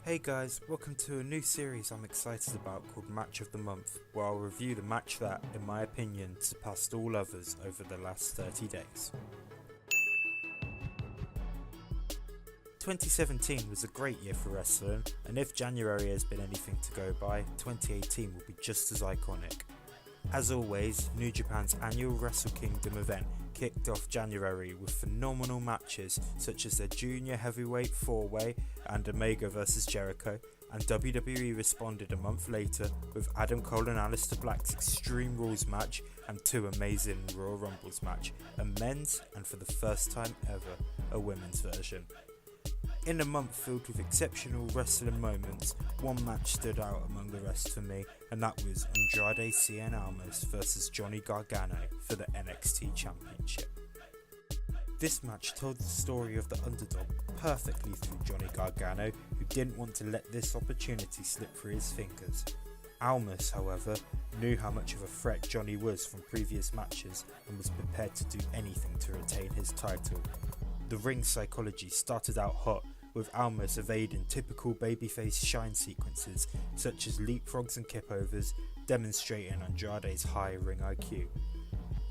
Hey guys, welcome to a new series I'm excited about called Match of the Month, where I'll review the match that, in my opinion, surpassed all others over the last 30 days. 2017 was a great year for wrestling, and if January has been anything to go by, 2018 will be just as iconic. As always, New Japan's annual Wrestle Kingdom event kicked off January with phenomenal matches such as their Junior Heavyweight 4-Way and Omega vs Jericho, and WWE responded a month later with Adam Cole and Aleister Black's Extreme Rules match and two amazing Royal Rumbles match, a men's and for the first time ever, a women's version. In a month filled with exceptional wrestling moments, one match stood out among the rest for me, and that was Andrade Cien Almas vs Johnny Gargano for the NXT Championship. This match told the story of the underdog perfectly through Johnny Gargano, who didn't want to let this opportunity slip through his fingers. Almas, however, knew how much of a threat Johnny was from previous matches and was prepared to do anything to retain his title. The ring psychology started out hot, with Almas evading typical babyface shine sequences such as leapfrogs and kipovers, demonstrating Andrade's high ring IQ.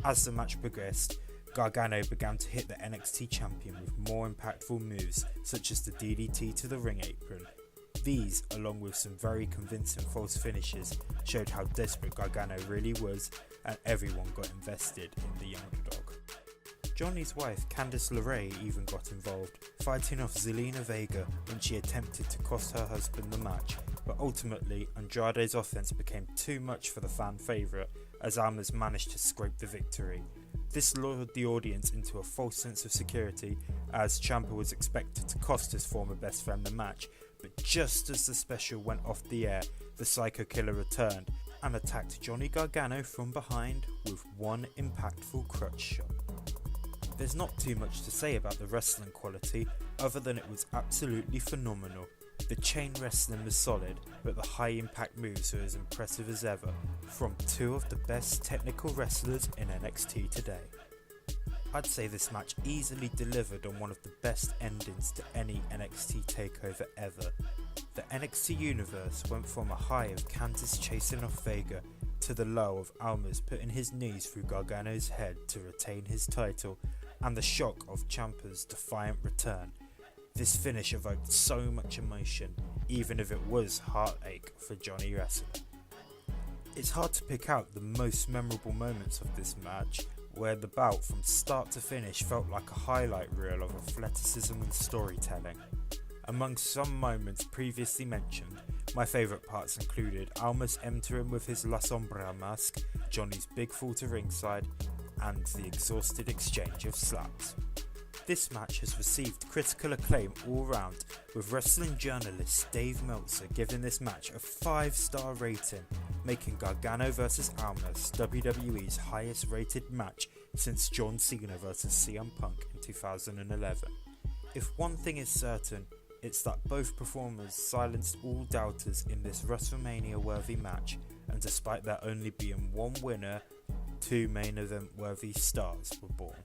As the match progressed, Gargano began to hit the NXT champion with more impactful moves such as the DDT to the ring apron. These, along with some very convincing false finishes, showed how desperate Gargano really was, and everyone got invested in the underdog. Johnny's wife Candice LeRae even got involved, fighting off Zelina Vega when she attempted to cost her husband the match, but ultimately Andrade's offense became too much for the fan favourite as Almas managed to scrape the victory. This lured the audience into a false sense of security as Ciampa was expected to cost his former best friend the match, but just as the special went off the air, the Psycho Killer returned and attacked Johnny Gargano from behind with one impactful crutch shot. There's not too much to say about the wrestling quality other than it was absolutely phenomenal. The chain wrestling was solid, but the high impact moves were as impressive as ever, from two of the best technical wrestlers in NXT today. I'd say this match easily delivered on one of the best endings to any NXT takeover ever. The NXT universe went from a high of Candice chasing off Vega to the low of Almas putting his knees through Gargano's head to retain his title, and the shock of Ciampa's defiant return. This finish evoked so much emotion, even if it was heartache for Johnny wrestling. It's hard to pick out the most memorable moments of this match, where the bout from start to finish felt like a highlight reel of athleticism and storytelling. Among some moments previously mentioned, my favourite parts included Almas entering with his La Sombra mask, Johnny's big fall to ringside, and the exhausted exchange of slaps. This match has received critical acclaim all round, with wrestling journalist Dave Meltzer giving this match a 5-star rating, making Gargano vs Almas WWE's highest rated match since John Cena vs CM Punk in 2011. If one thing is certain, it's that both performers silenced all doubters in this WrestleMania worthy match, and despite there only being one winner, two main event worthy stars were born.